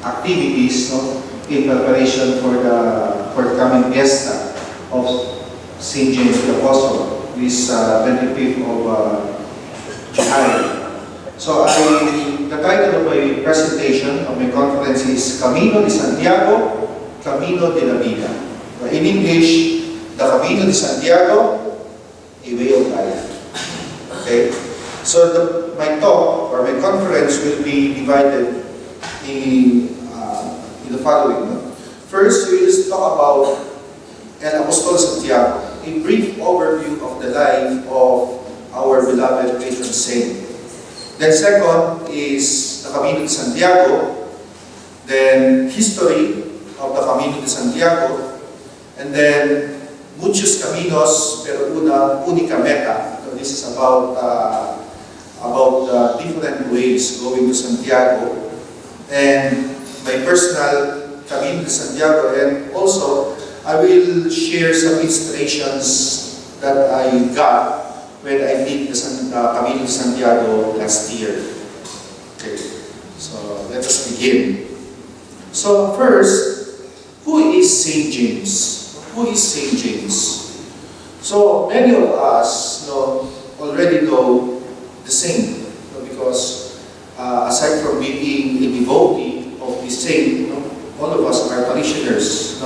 activities, no, in preparation for the coming Fiesta of St. James the Apostle, this 25th of July. So the title of my presentation, of my conference is Camino de Santiago, Camino de la Vida. In English, the Camino de Santiago, a way of life. Okay? So my talk or my conference will be divided in the following. No? First, we will talk about El Apostol Santiago, a brief overview of the life of our beloved patron saint. Then second is the Camino de Santiago, then history of the Camino de Santiago, and then muchos caminos, pero única meta. So this is about different ways going to Santiago, and my personal Camino de Santiago, and also I will share some inspirations that I got when I did the Camino de Santiago last year. Okay, so let us begin. So first, who is St. James? Who is St. James? So many of us already know the saint, because aside from being a devotee of the saint, all of us are parishioners.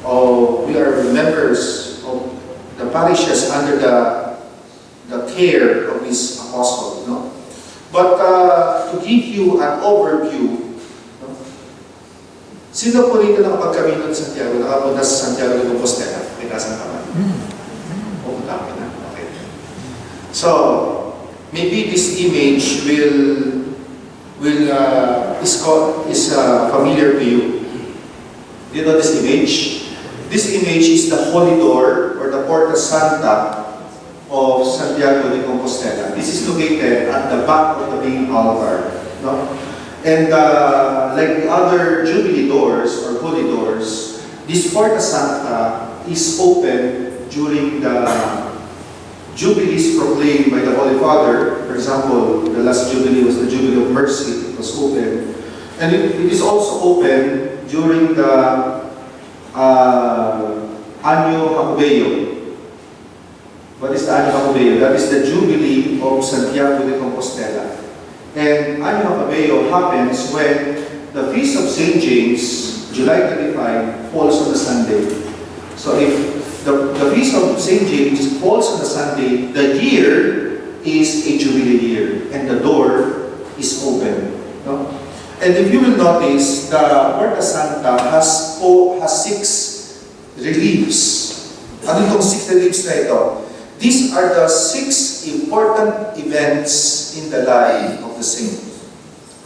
We are members of the parishes under the care of this apostle. But to give you an overview, sino po rito nakapag-Camino de Santiago, nakapunta sa Santiago de Compostela? May tasang kamay. Pupunta ka na. Okay. So, maybe this image is familiar to you. Do you know this image? This image is the holy door or the Porta Santa of Santiago de Compostela. This is located at the back of the main altar. And like the other Jubilee doors or holy doors, this Porta Santa is open during the Jubilees proclaimed by the Holy Father. For example, the last Jubilee was the Jubilee of Mercy. It was open. And it is also open during the Año Jacobeo. What is the Año Jacobeo? That is the Jubilee of Santiago de Compostela. And Año Jacobeo happens when the Feast of St. James, July 25, falls on a Sunday. So if the Feast of St. James falls on a Sunday, the year is a Jubilee year, and the door is open. And if you will notice, the Porta Santa has 6 reliefs. Ano itong 6 reliefs na ito? These are the 6 important events in the life of the saint.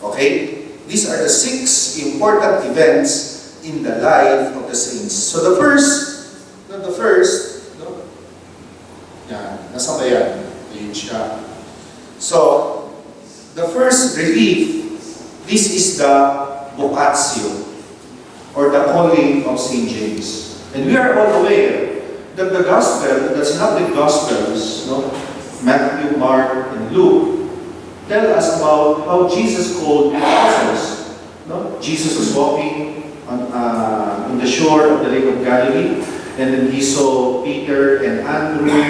Okay? These are the 6 important events in the life of the saints. So the first, nasa ba yan? Ayun siya. So, the first relief, this is the vocatio, or the calling of St. James. And we are all aware that the Gospel, the Synoptic Gospels, Matthew, Mark, and Luke, tell us about how Jesus called the apostles. Jesus was walking on the shore of the Lake of Galilee, and then he saw Peter and Andrew,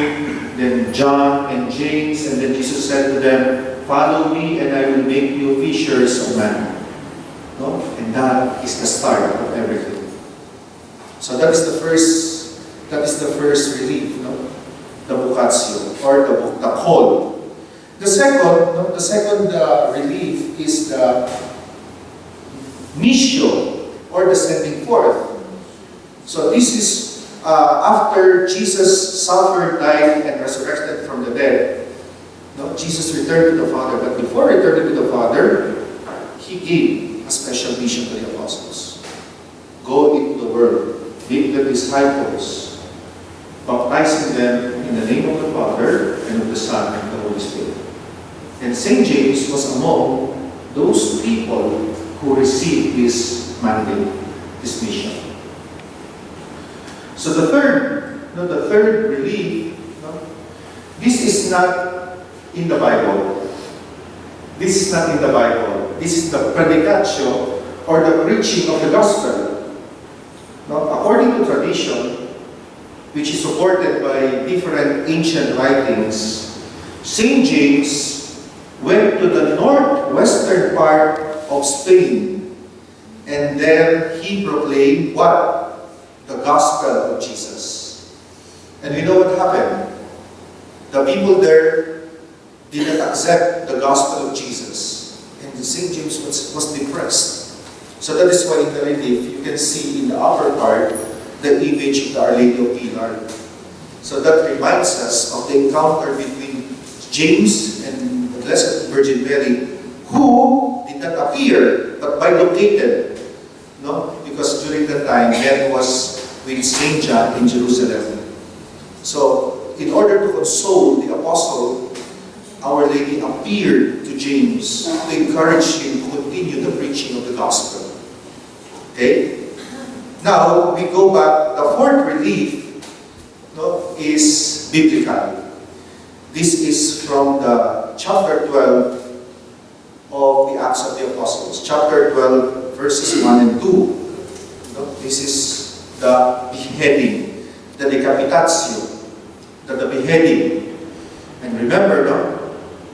then John and James, and then Jesus said to them, "Follow me, and I will make you fishers of men." And that is the start of everything. So that is the first relief, the vocatio, or the call. The second relief is the missio, or the sending forth. So this is after Jesus suffered, died, and resurrected from the dead. Jesus returned to the Father, but before returning to the Father, he gave a special mission to the apostles. Go into the world, make the disciples, baptizing them in the name of the Father, and of the Son, and the Holy Spirit. And St. James was among those people who received this mandate, this mission. So the third relief, this is not in the Bible. This is not in the Bible. This is the predicatio or the preaching of the gospel. No? According to tradition, which is supported by different ancient writings, St. James went to the northwestern part of Spain, and there he proclaimed what? The gospel of Jesus. And we know what happened. The people there did not accept the gospel of Jesus, and St. James was depressed. So that is why in the relief, you can see in the upper part, the image of the Our Lady of Pilar. So that reminds us of the encounter between James and the Blessed Virgin Mary, who did not appear, but bilocated. No? Because during that time, Mary was with Saint John in Jerusalem. So, in order to console the apostle, Our Lady appeared to James to encourage him to continue the preaching of the gospel. Okay? Now, we go back. The fourth relief, no, is biblical. This is from the chapter 12 of the Acts of the Apostles. Chapter 12, verses 1 and 2. No? This is the beheading, the decapitatio, the beheading. And remember, no?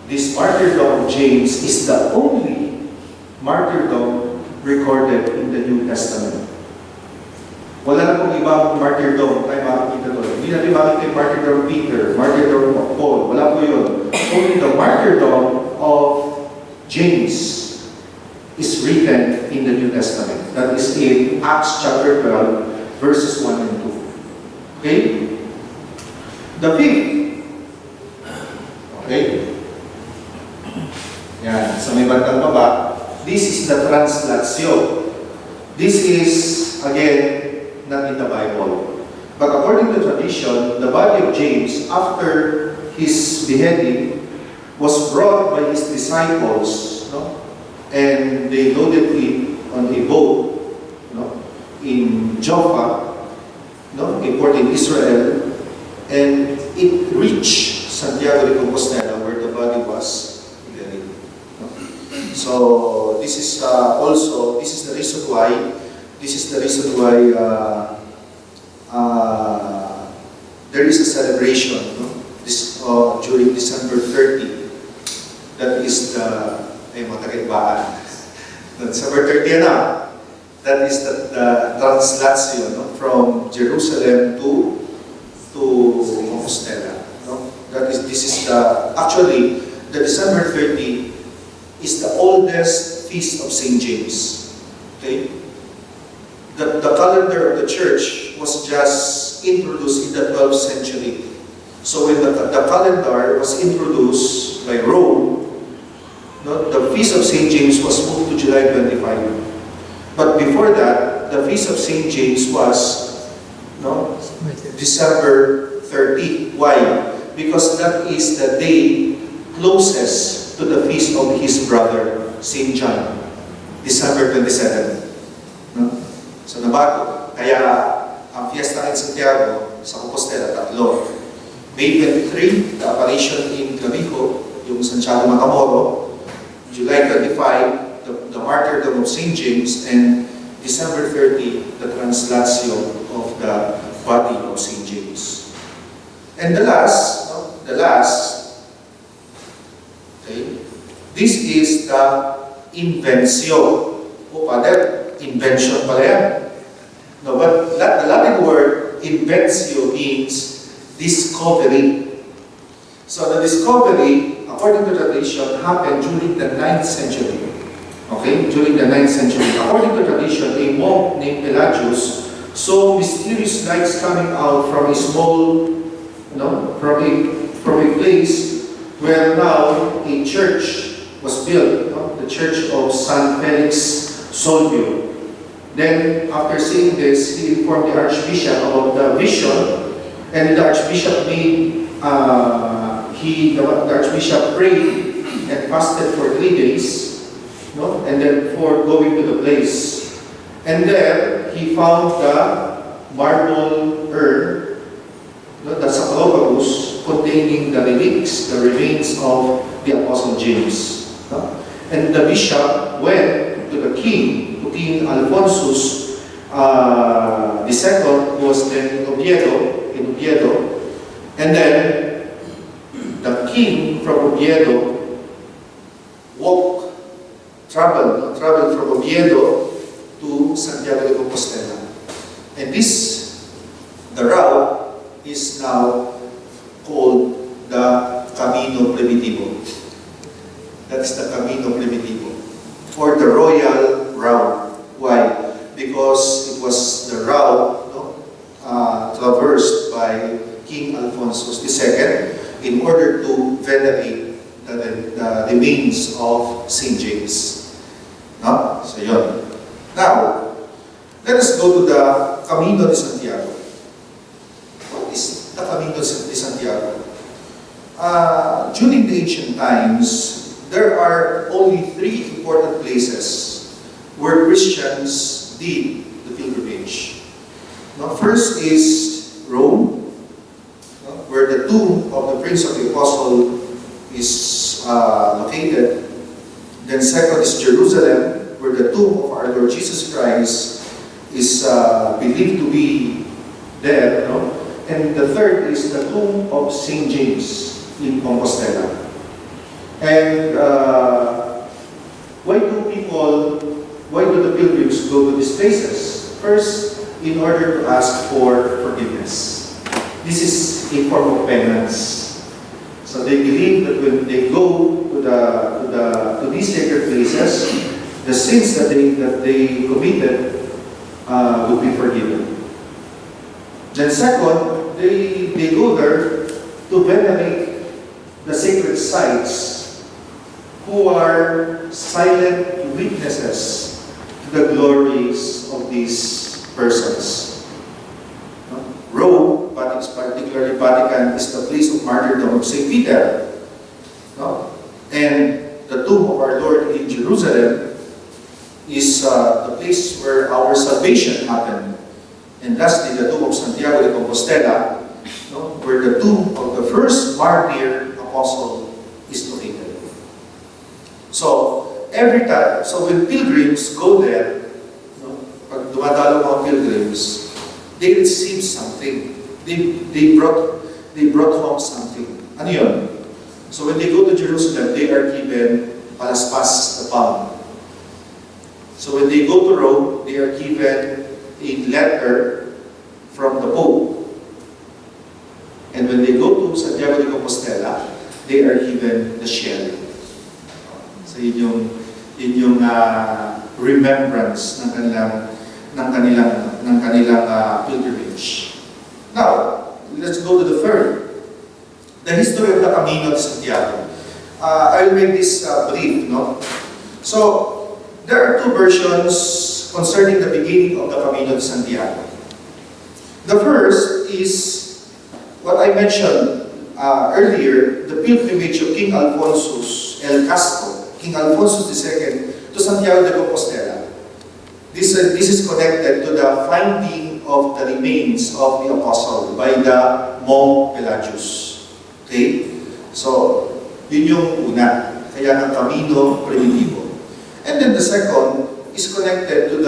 This martyrdom of James is the only martyrdom recorded in the New Testament. Wala na pong ibang martyrdom tayo makikita doon. Hindi natin makikita yung martyrdom of Peter, martyrdom of Paul. Wala po yun. Only the martyrdom of James is written in the New Testament. That is in Acts chapter 12, verses 1 and 2. Okay? The fifth. Okay? Yan. Sa may bantang baba, this is the translatio. This is, again, not in the Bible. But according to tradition, the body of James, after his beheading, was brought by his disciples, no? And they loaded it on a boat, no? In Joppa, no? A port in Israel, and it reached Santiago de Compostela, where the body was buried. No? So this is this is the reason why. This is the reason why there is a celebration, no? This during December 30. That is the December 30 na. That is the translatio, no? From Jerusalem to Compostela. No? This is actually the December 30 is the oldest feast of St. James. Okay. The calendar of the church was just introduced in the 12th century. So when the calendar was introduced by Rome, no, the feast of St. James was moved to July 25. But before that, the feast of St. James was December 30. Why? Because that is the day closest to the feast of his brother, St. John, December 27. No? So nabago. Kaya ang Fiesta in Santiago sa Compostela, tatlo. May 23, the apparition in Camino, yung Santiago Matamoros. July 25, the martyrdom of St. James. And December 30, the translatio of the body of St. James. And the last, okay, this is the invencio. O Father, invention pala yan. No, but the Latin word invencio means discovery. So the discovery, according to tradition, happened during the 9th century. Okay? During the 9th century. According to tradition, a monk named Pelagius saw mysterious lights coming out from a small, from a place where now a church was built, the church of San Felix Solvio. Then, after seeing this, he informed the Archbishop about the vision, and the Archbishop the Archbishop prayed and fasted for 3 days, and then before going to the place. And there, he found the marble urn, the sarcophagus, containing the relics, the remains of the Apostle James. And the bishop went to the king to King Alfonsus II, who was then in Oviedo, and then the king from Oviedo traveled from Oviedo to Santiago de Compostela. And the route is now called the Camino Primitivo. That's the Camino Primitivo, or the royal route. Why? Because it was the route traversed by King Alfonsus II in order to venerate the remains of St. James. No? So yun. Now, let us go to the Camino de Santiago. What is the Camino de Santiago? During the ancient times, there are only 3 important places where Christians did the pilgrimage. Now, first is Rome, where the tomb of the Prince of the Apostle is located. Then second is Jerusalem, where the tomb of our Lord Jesus Christ is believed to be there. And the third is the tomb of St. James in Compostela. And why do the pilgrims go to these places? First, in order to ask for forgiveness. This is a form of penance. So they believe that when they go to these sacred places, the sins that they committed will be forgiven. Then second, they go there to venerate the sacred sites, who are silent witnesses to the glories of these persons. Rome, but particularly Vatican, is the place of martyrdom of St. Peter. And the tomb of our Lord in Jerusalem is the place where our salvation happened. And lastly, the tomb of Santiago de Compostela, where the tomb of the first martyr apostle is located. So, every time, when pilgrims go there, pag dumadalo mga pilgrims, they receive something. They brought home something. Ano yun? So when they go to Jerusalem, they are given palaspas, the palm. So when they go to Rome, they are given a letter from the Pope. And when they go to Santiago de Compostela, they are given the shell. So yun yung remembrance ng kanilang pilgrimage. Now, let's go to the third. The history of the Camino de Santiago. I will make this brief. So, there are 2 versions concerning the beginning of the Camino de Santiago. The first is what I mentioned earlier, the pilgrimage of King Alfonsus el Casto, King Alfonsus II, to Santiago de Compostela. This is connected to the finding of the remains of the apostle by the monk Pelagius. Okay? So, yun yung una. Kaya ng Camino Primitivo. And then the second is connected to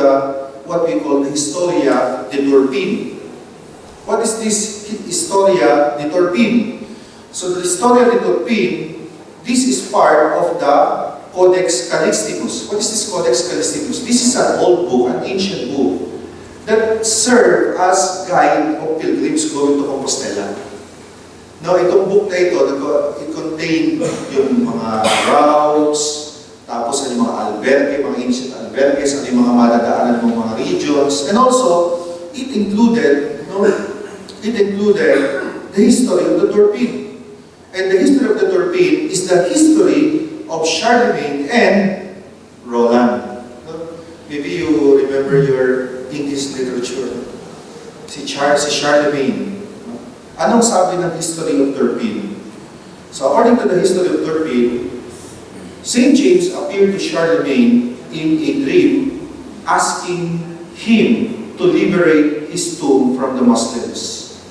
what we call the Historia de Turpin. What is this Historia de Turpin? So the Historia de Turpin, this is part of the Codex Calixtinus. What is this Codex Calixtinus? This is an old book, an ancient book, that served as guide of pilgrims going to Compostela. Now, itong book na ito, it contained yung mga routes, tapos yung mga albergue, mga ancient albergues, yung mga madadaanan ng mga regions, and also, it included the history of the Turpin. And the history of the Turpin is the history of Charlemagne and Roland. Maybe you remember your English literature. Si Charlemagne. Anong sabi ng history of Turpin? So according to the history of Turpin, St. James appeared to Charlemagne in a dream asking him to liberate his tomb from the Muslims.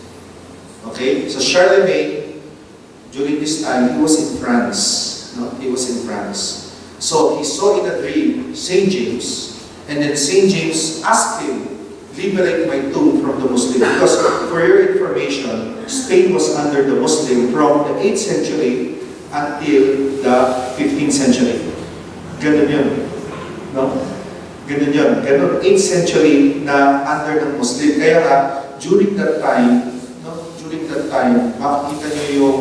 Okay? So Charlemagne, during this time, he was in France. He was in France. So he saw in a dream St. James, And then St. James asked him, liberate my tomb from the Muslim. Because for your information, Spain was under the Muslim from the 8th century until the 15th century. Ganun yun. No? Ganun yun. Ganun. 8th century na under the Muslim. Kaya nga, during that time, makikita nyo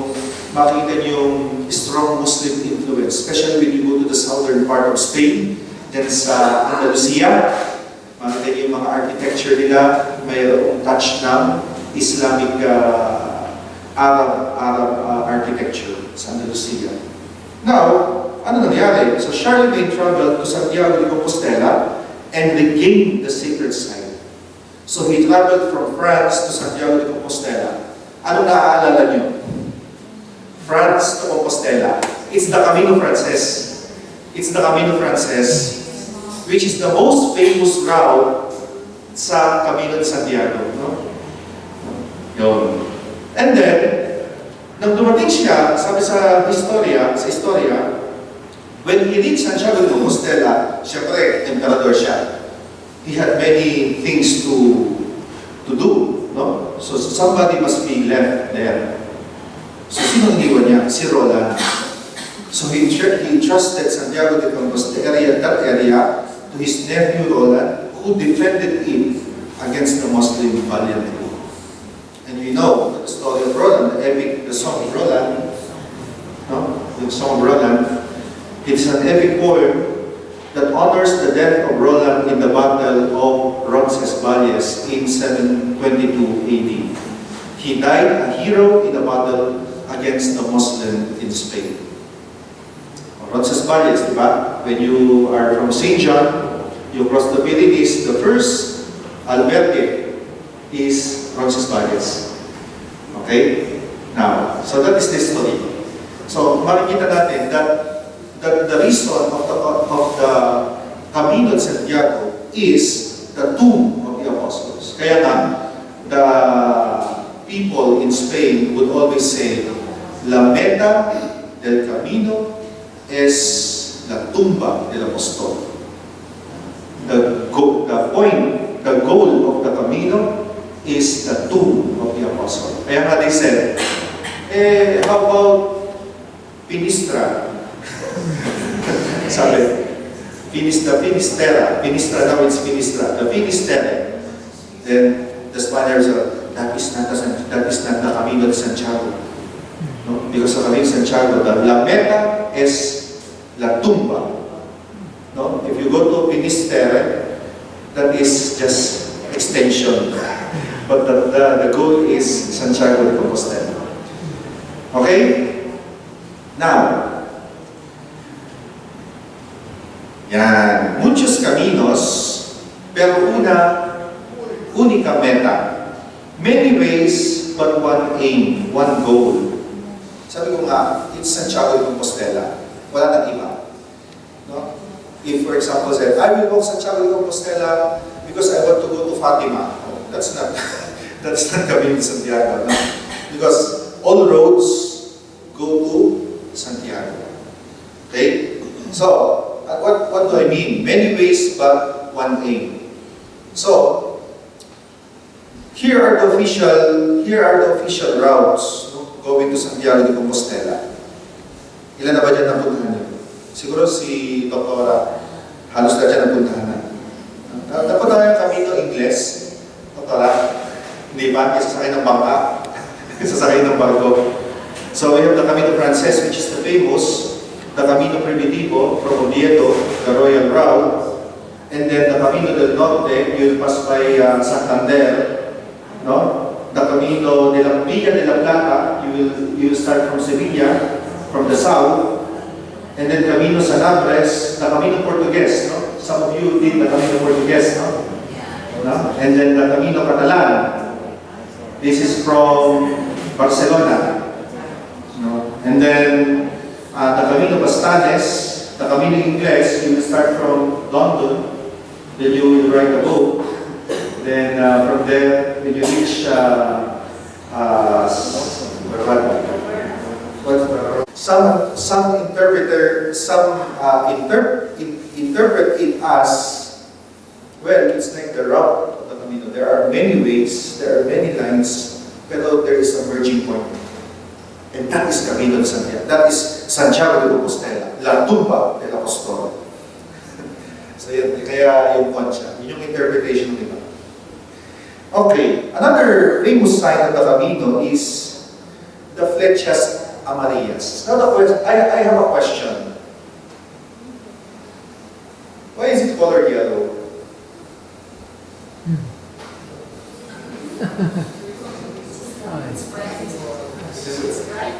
yung strong Muslim influence. Especially when you go to the southern part of Spain, then sa Andalusia, makikita nyo yung mga architecture nila, mayroong touch ng Islamic Arab architecture sa Andalusia. Now, ano nangyari? So Charlemagne traveled to Santiago de Compostela and regained the sacred site. So he traveled from France to Santiago de Compostela. Ano naaalala nyo? France to Compostela. It's the Camino Frances. It's the Camino Frances, which is the most famous route sa Camino de Santiago. No? Yun. And then, nang dumating siya, sabi sa historia, when he reached Santiago de Compostela, siyempre, emperador siya. He had many things to do. No? So somebody must be left there. So sino iniwan niya? Si Roland. So he trusted Santiago de Compostela, that area, to his nephew Roland, who defended it against the Muslim valiantly. And we know the story of Roland, the song of Roland. No? The song of Roland. It's an epic poem that honors the death of Roland in the Battle of Roncesvalles in 722 AD. He died a hero in a battle against the Muslim in Spain. Roncesvalles, di ba? When you are from St. John, you cross the Pyrenees, the first albergue is Roncesvalles. Okay? Now, so that is the story. So, makikita natin that the reason of the Camino de Santiago is the tomb of the apostles. Kaya nga, the people in Spain would always say, la meta del camino es la tumba del apostol. The goal of the Camino is the tomb of the apostle. Kaya nga they said, how about Finistra? Sabi, Finistera, now it's Finistra, the Finistere. Then the Spaniards said, that is not the Camino de Santiago. No? Because the Camino de Santiago, the la meta es la tumba. No? If you go to Finistere, that is just extension. But the goal is Santiago de Compostela. Okay? Now, yan. Muchos caminos, pero única meta. Many ways, but one aim, one goal. Sabi ko nga, it's Santiago de Compostela. Wala nang iba. No? If, for example, say, I will walk Santiago de Compostela because I want to go to Fatima. Oh, that's not Camino de Santiago. No? Because all roads go to Santiago. Okay? So, what do I mean? Many ways, but one aim. So, here are the official routes, no, going to Santiago de Compostela. Ilan na ba dyan napuntahan niyo? Siguro si Doktora, halos na dyan napuntahan na. Napuntahan yung Camino Ingles, Doktora, hindi ba? Isasakay ng bangka, isasakay ng barko. So we have the Camino Frances, which is the famous, the Camino Primitivo from Oviedo, the Royal Route, and then the Camino del Norte, you'll pass by Santander, no? The Camino de la Villa de la Plata, you will start from Sevilla, from the south, and then Camino Sanabres, the Camino Portugues, no? Some of you did the Camino Portugues, no? No? And then the Camino Catalan. This is from Barcelona, no? And then the Camino Bastanes, the Camino Ingles, you will start from London, then you will ride a boat. Then from there, when you reach some interpret it as Well, it's like the route of the Camino. There are many ways, there are many lines, pero there is a merging point. And that is Camino de Santiago. That is Santiago de Compostela, La Tumba del Apostol. So yun, kaya yung konsya, yun yung interpretation ng iba. Okay, another famous sign of the Camino is the flechas amarillas. Now I have a question. Why is it colored yellow?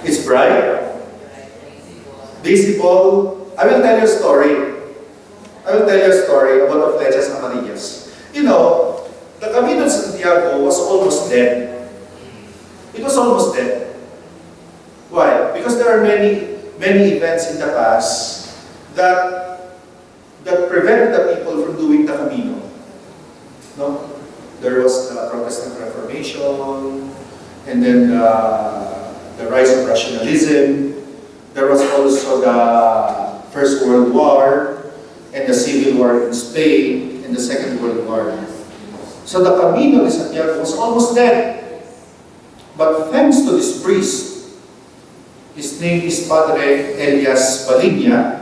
It's bright. Visible. I will tell you a story. about the flechas amarillas. You know, the Camino de Santiago was almost dead. It was almost dead. Why? Because there are many events in the past that prevented the people from doing the Camino. No? There was the Protestant Reformation, and then the rise of rationalism. There was also the First World War, and the Civil War in Spain, and the Second World War. So the Camino de Santiago was almost dead. But thanks to this priest, his name is Padre Elias Balinya,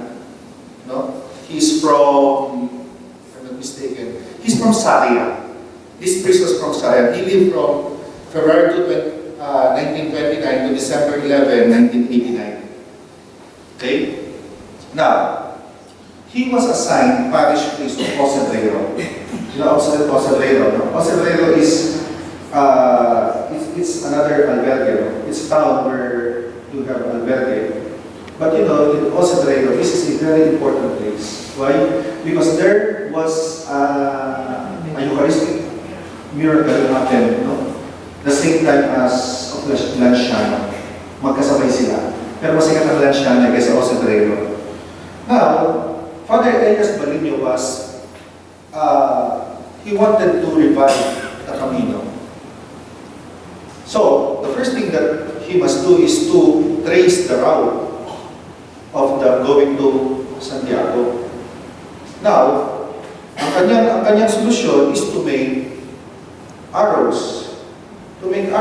no? He's from, if I'm not mistaken, he's from Saria. This priest was from Saria. He lived from February 1929 to December 11, 1989. Okay? Now, he was assigned parish priest of Ocebrero. You know Ocebrero, no? Ocebrero is, it's another albergue. It's a town where you have albergue. But you know, in Ocebrero, this is a very important place. Why? Because there was a Eucharistic miracle happened, no? The same time as of Lanciano. Magkasabay sila. Pero mas sikat ang Lanciano kaysa Ocebrero. Now, Father Elias Balino was, he wanted to revive the Camino. So, the first thing that he must do is to trace the route of the going to Santiago. Now, ang kanyang solusyon is to make arrows. To make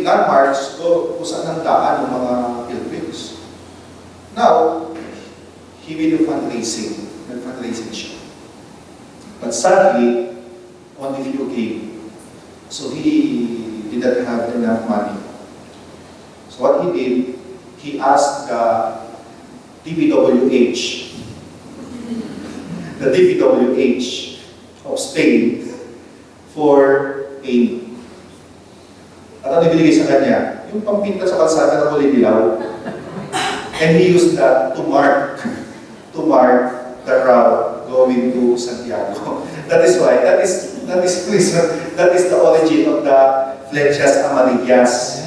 landmarks kung saan ang daan ng mga pilgrims. Now, he will do fundraising. Nag-fundraising siya. But sadly, only few came. So he didn't have enough money. So what he did, he asked the DPWH, of Spain for aid. At ano binigay sa kanya? Yung pampinta sa kalsada ng kulay dilaw. And he used that to mark the route going to Santiago. That is why, that is the origin of the flechas amarillas.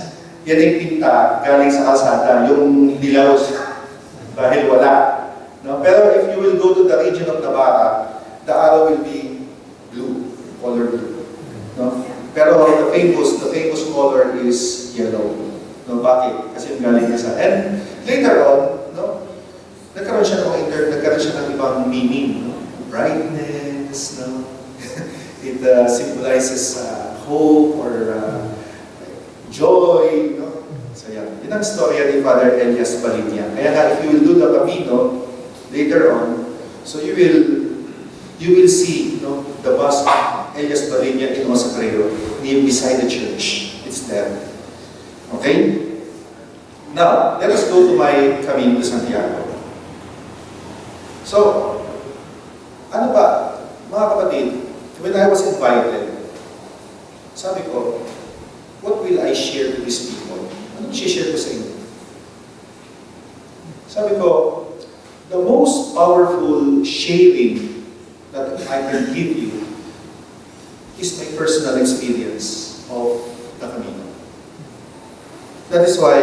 Yan yung pinta galing sa kalsada, yung dilaw dahil wala. No? Pero if you will go to the region of Navarra, the arrow will be blue, color blue. No? Pero the famous color is yellow. No, bakit? Kasi yung galing sa. And later on, no, nagkaroon siya ng ibang meaning, no? Brightness, no? It symbolizes hope or joy, no? So yan. Yun ang storya ni Father Elias Balinya. Kaya nga, if you will do the Camino later on, so you will see, no, the bus of Elias Balinya in Ocebrero, near beside the church. It's there. Okay? Now, let us go to my Camino de Santiago. So, ano ba, mga kapatid, when I was invited, sabi ko, what will I share to these people? Anong share ko sa inyo? Sabi ko, the most powerful sharing that I can give you is my personal experience of the Camino. That is why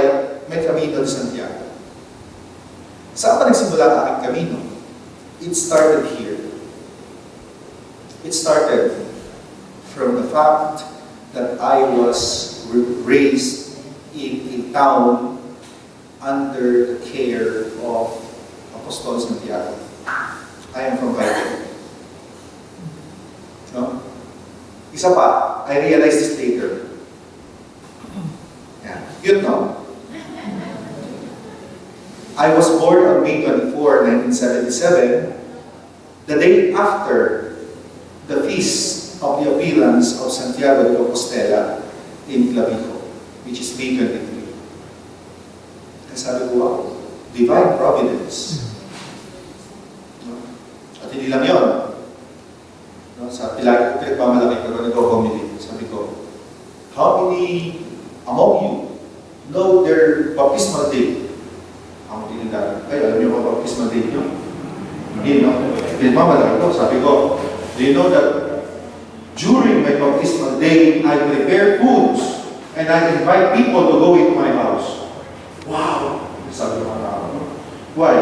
may Camino de Santiago. Saan pa nagsimula ang aking Camino? It started here. It started from the fact that I was raised in a town under the care of Apostol Santiago. I am from Vida. Isa pa, I realized this later. Yeah. You know, I was born on May 24, 1977, the day after the feast of the appearance of Santiago de Compostela in Clavijo, which is May 23. Kaya sabi ko, wow, divine providence. At hindi lang yun. Sa pinagmamalaki ko, nag-homily, sabi ko, how many among you know their baptismal date? Ang tinignan, ay, alam niyo ba baptismal date nyo? Hindi, no? Pinagmamalaki ko, sabi ko, do you know that during my baptismal day, I prepare foods and I invite people to go into my house? Wow! Sabi ko na, why?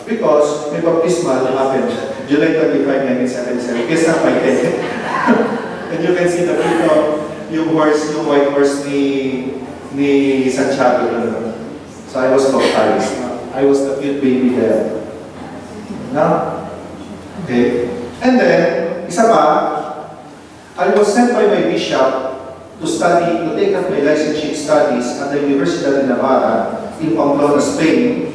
Because my baptismal happened July 25, 1977. Fiesta by 10. And you can see the picture, yung horse, yung white horse ni Santiago. So I was baptized. I was the cute baby there. No? Okay. And then, isa pa, I was sent by my bishop to take up my licentiate studies at the University of Navarra in Pamplona, Spain.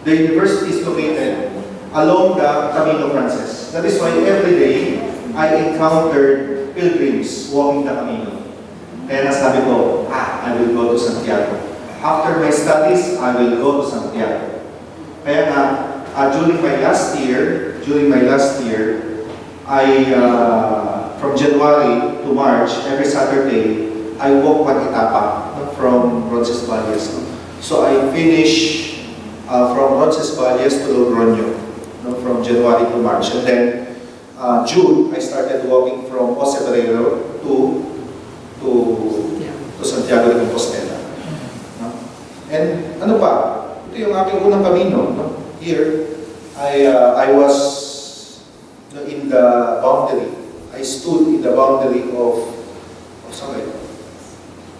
The university is located along the Camino Frances. That is why every day I encountered pilgrims walking the Camino. Kaya nasabi ko, I will go to Santiago. After my studies, I will go to Santiago. Kaya nga, during my last year, from January to March, every Saturday, I walk one etapa from Roncesvalles. So I finish from Roncesvalles to Logroño, from January to March. And then, June, I started walking from Ocebrero to Santiago de Compostela. And ano pa? Ito yung aking unang Camino. Here, I was in the boundary. I stood in the boundary of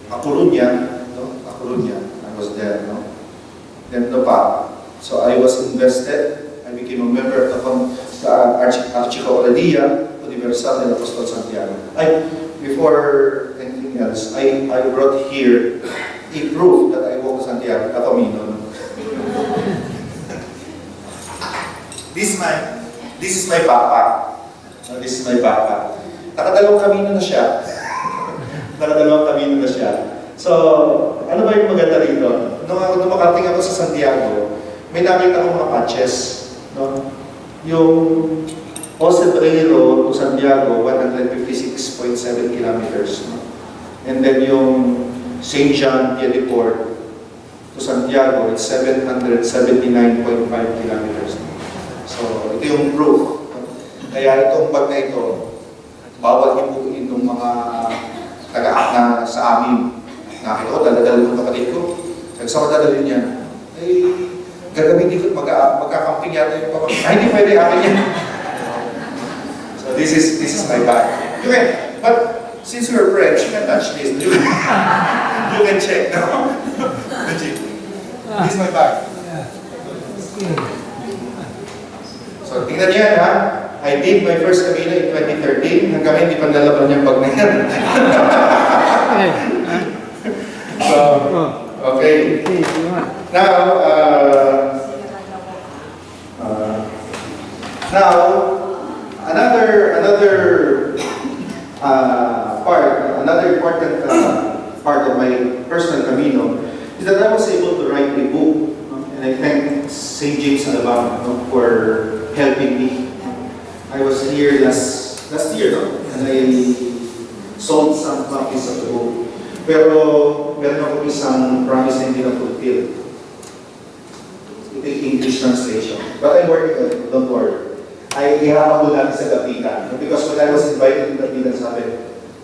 A Coruña. I was there. Then so I was invested. I became a member of the Archicofradía Universal del Apostol Santiago. Before anything else, I brought here a proof that I walked Santiago, the Camino. This is my backpack. This is my backpack. Nakadalawang Camino na siya. So, ano ba yung maganda rito? Nung makarating ako sa Santiago, may nakita akong mga patches. Yung Ocebrero to Santiago, 156.7 kilometers. And then yung St. John Piediport to Santiago, it's 779.5 kilometers. So, ito yung proof. Kaya itong bag na ito, bawal himuin ng mga taga-ak na sa amin. Nakita ko, daladala ng kapatid ko. Sabi sa madadalin niya, gagamitin ko, magkakamping yata yung papa. Hindi pwede akin yan. So this is my bag. Okay, but since we're friends, you can touch this. You can check, no? This is my bag. So tingnan niyo yan, ha? I did my first Camino in 2013. Hanggang hindi pa nalaban yung bag na yan. So, okay. Now, another important part of my personal Camino is that I was able to write a book, and I thank St. James Alabang for helping me. I was here last year, and I sold some copies of the book. Pero meron ako isang promise na hindi na-fulfill. Ito yung English translation. But I'm working on it, don't worry. Ihahap ko natin sa Dapitan. Because when I was invited to Dapitan, sabi,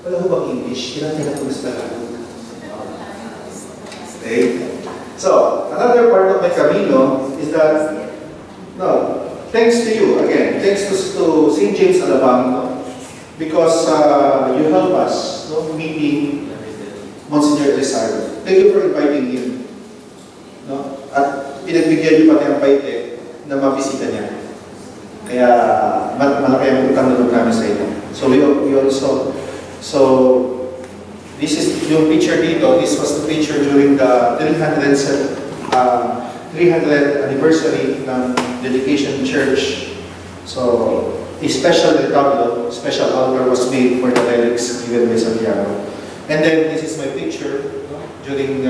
wala ko bang English? Kailangan ko sa Tagalog. Okay? So, another part of my Camino is that, thanks to you, again, thanks to St. James Alabang, because you help us meeting Monsignor Rizal. Thank you for inviting him. At pinagbigyan niyo pati ang paite na mabisita niya. Kaya malaki ang utang na loob namin sa inyo. So we also So, this is yung picture dito. This was the picture during the 300th anniversary ng dedication church. So, a special retablo, special altar was made for the relics given by Santiago. And then, this is my picture during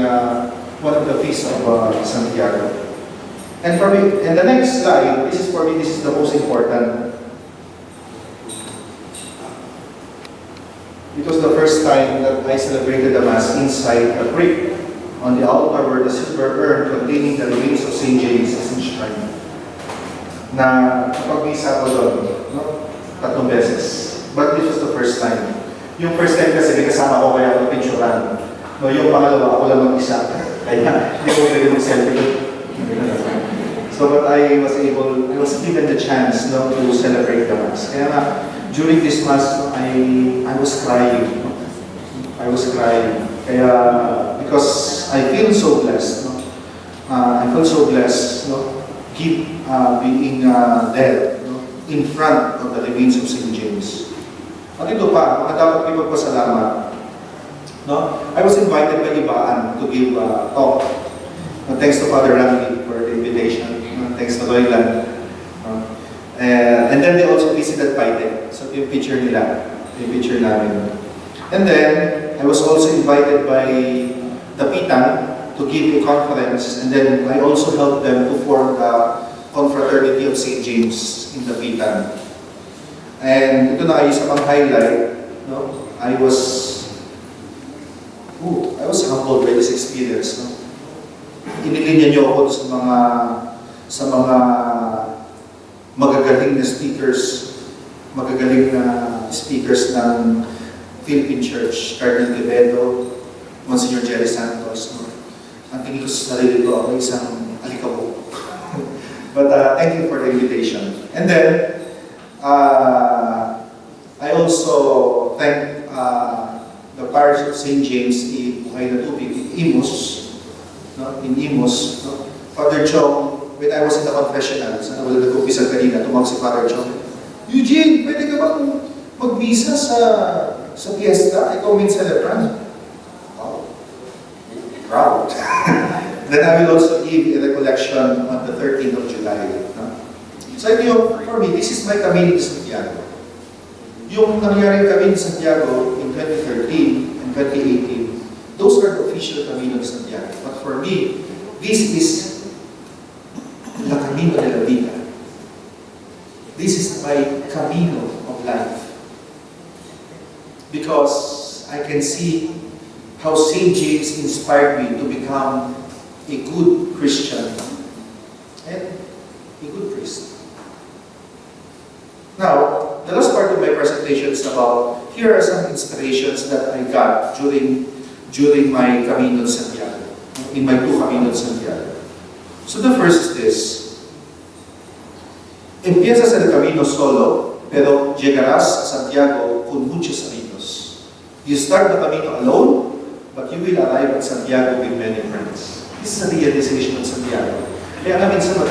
one of the feasts of Santiago. And for me, and the next slide, this is for me, this is the most important. It was the first time that I celebrated the Mass inside a crypt on the altar where the silver urn containing the remains of St. James is enshrined. Na kapag-misa ko doon, no? 3 beses. But this was the first time. Yung first time kasi may kasama ko kaya mag-picturean. No, yung pangalawa, ako lang mag-isa. Kaya hindi ko pwede mag-selfie. So, but I was given the chance, no, to celebrate the Mass. Kaya nga, during this Mass, I was crying. I was crying. Kaya, because I feel so blessed, no? I feel so blessed, no? Being there, no? In front of the remains of St. James. At ito pa, mga dapat ipagpasalamat, no? I was invited by Ibaan to give a talk. Thanks to Father Randy for the invitation. Thanks to Loyland. And then they also visited Paite. So yung picture nila, yung picture namin. And then, I was also invited by the Pitan to give a conference. And then, I also helped them to form the Confraternity of St. James in the Pitan. And ito na isa pang highlight, no? I was humbled by this experience, no? Inilinya niyo ako sa mga magagaling na speakers ng Philippine Church, Cardinal Quevedo, Monsignor Jerry Santos. No? Ang tingin ko sa sarili ko, ako isang alikabok. But thank you for the invitation. And then, I also thank the Parish of St. James in Imus, no? In Imus, no? Father Chong, when I was in the confessional, sana wala nag-umpisa kanina, tumawag si Father Chong, Eugene, pwede ka bang mag-misa sa Fiesta? Ikaw min celebrant. Wow. Proud. Then I will also give a recollection on the 13th of July. No? So for me, this is my Camino to Santiago. Yung nangyari kami in Santiago in 2013 and 2018, those are the official Camino to Santiago. But for me, this is the Camino de la Vida. This is my Camino of life. Because I can see how St. James inspired me to become a good Christian and a good priest. Now, the last part of my presentation is about, here are some inspirations that I got during my Camino de Santiago, in my 2 Camino de Santiago. So the first is this. Empiezas el camino solo, pero llegarás a Santiago con muchos amigos. You start the camino alone, but you will arrive at Santiago with many friends. This is a realization of Santiago. Kaya nga minsan may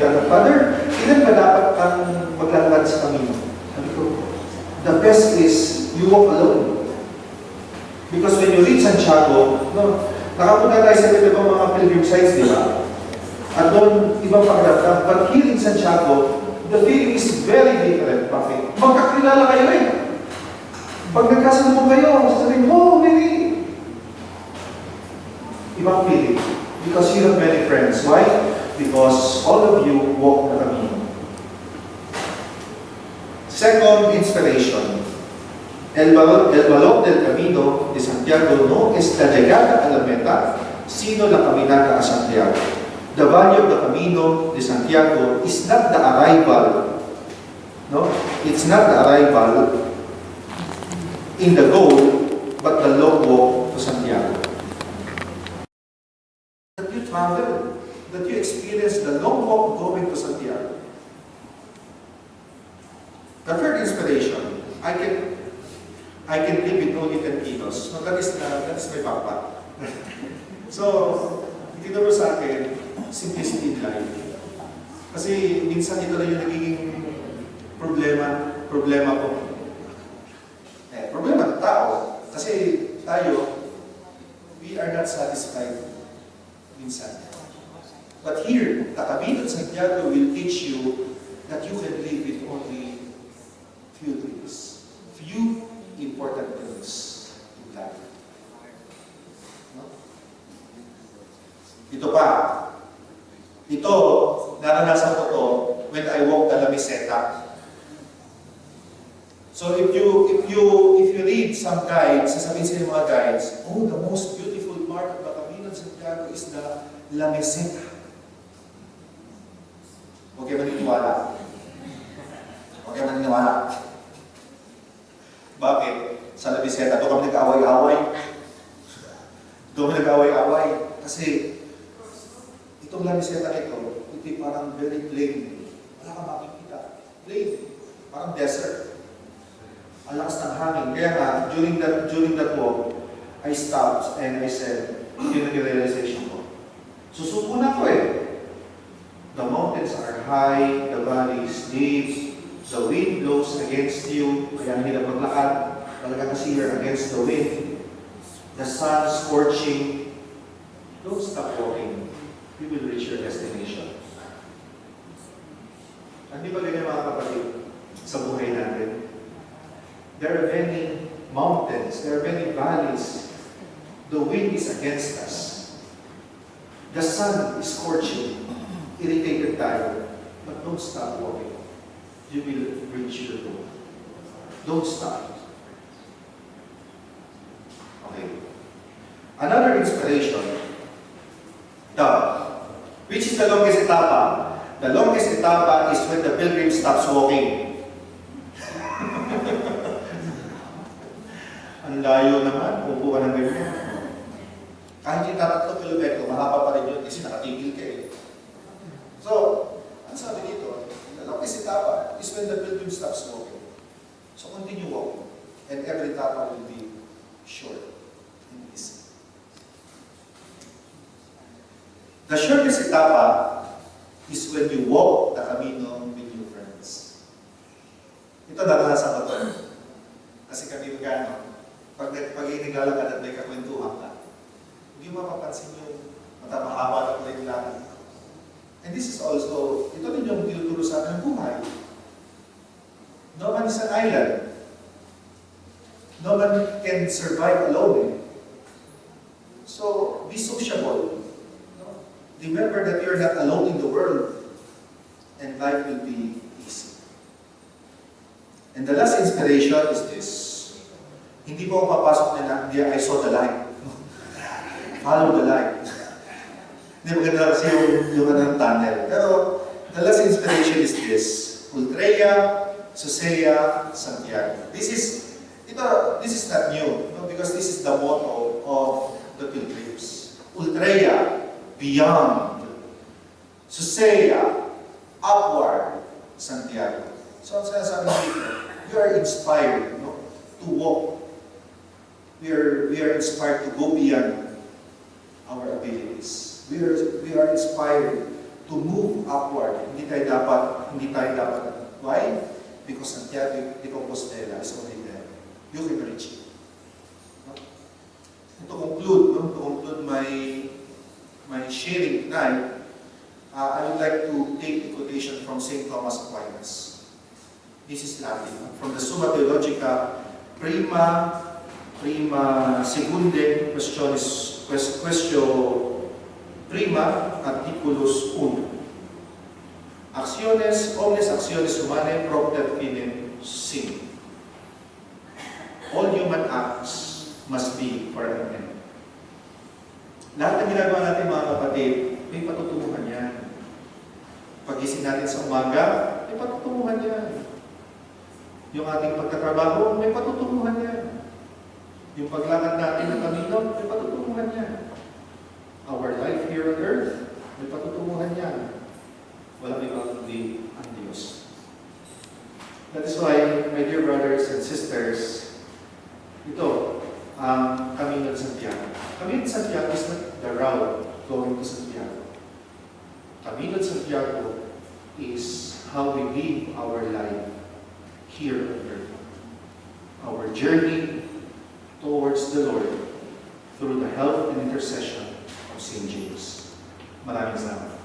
tatanong, Father, ilan ba dapat ang maglalakad sa camino? Sabi ko, the best is you walk alone. Because when you reach Santiago, no, nakapunta tayo sa ibang mga pilgrim sites, di ba? At doon, ibang pagdapdap. But here in Santiago, the feeling is very different. Bakit? Magkakilala kayo eh. Pag nagkasalubong kayo, sasabihin, oh, really? Ibang feeling. Because you have many friends. Why? Because all of you walk the camino. Second inspiration. El valor del camino de Santiago no es la llegada a la meta, sino la caminata a Santiago. The value of the Camino de Santiago is not the arrival, no? It's not the arrival in the goal, but the long walk to Santiago. That you travel, that you experience the long walk going to Santiago. The third inspiration, I can live with only 10 kilos. No, that is my backpack. So, tinuro sa akin, simplicity in life. Kasi minsan ito lang yung nagiging problema ko. Problema tayo, we are not satisfied minsan. But here, the Camino Santiago will teach you that you can live with only few things. Few important things in life. No? Ito pa. Ito, naranasan ko to when I walked the Lamiseta. So if you read some guides, sasabihin sa mga guides, oh, the most beautiful part of the Camino Santiago is the Lamiseta. Huwag kayo maniniwala. Huwag kayo maniniwala. Bakit? Sa Lamiseta, doon kami nag-away-away. Doon kami nag-away-away. Kasi, itong Lamiseta ito, ito parang very plain. Wala kang makikita. Plain. Parang desert. Ang lakas ng hangin. Kaya nga, during that walk, I stopped and I said, yun ang realization ko. Susuko na ko eh. The mountains are high, the valley is deep, the wind blows against you, kaya ang hirap maglakad, talaga kasi you're against the wind. The sun scorching. Don't stop walking. You will reach your destination. Hindi ba ganyan mga kapatid sa buhay natin? There are many mountains, there are many valleys. The wind is against us. The sun is scorching. Irritated tayo. But don't stop walking. You will reach your goal. Don't stop. Okay. Another inspiration. Which is the longest etapa? The longest etapa is when the pilgrim stops walking. Ang layo naman, upo ka ng ganyan. Kahit yung 3 kilometro, mahaba pa rin yun kasi nakatigil ka eh. So, ang sabi dito, the longest etapa is when the pilgrim stops walking. So continue walking. And every etapa will be short and easy. The shortest etapa is when you walk the Camino with your friends. Ito naranasan ko to. Kasi kami gano'n. Pag naglalakad at may kakwentuhan ka, hindi mo mapapansin yung matamahaba na pala yung lakad. And this is also, ito rin yung tinuturo sa atin ng buhay. No man is an island. No man can survive alone. So, be sociable. No? Remember that you're not alone in the world. And life will be easy. And the last inspiration is this. Hindi po ako papasok na I saw the light. Follow the light. Hindi maganda kasi yung tunnel. Pero the last inspiration is this. Ultreya, Susea, Santiago. This is not new, no? Because this is the motto of the pilgrims. Ultreya, beyond. Susea, upward. Santiago. So ang sinasabi dito, you are inspired, no, to walk. We are inspired to go beyond our abilities. We are inspired to move upward. Hindi tayo dapat. Why? Because Santiago de Compostela is only there. You can reach it. No? To conclude my sharing tonight, I would like to take a quotation from St. Thomas Aquinas. This is Latin. From the Summa Theologica, prima secunde question prima articulus 1. Omnes actiones humanae propter finem sum. All human acts must be for an end. Lahat ng ginagawa natin mga kapatid, may patutunguhan yan. Pagising natin sa umaga, may patutunguhan yan. Yung ating pagtatrabaho, may patutunguhan yan. Yung paglakad natin ng Camino, may patutunguhan yan. Our life here on earth, may patutunguhan yan. Walang ibang kundi ang Diyos. That is why, my dear brothers and sisters, ito, ang Camino de Santiago. Camino de Santiago is not the route going to Santiago. Camino de Santiago is how we live our life here on earth. Our journey to towards the Lord through the help and intercession of St. James. Maraming salamat.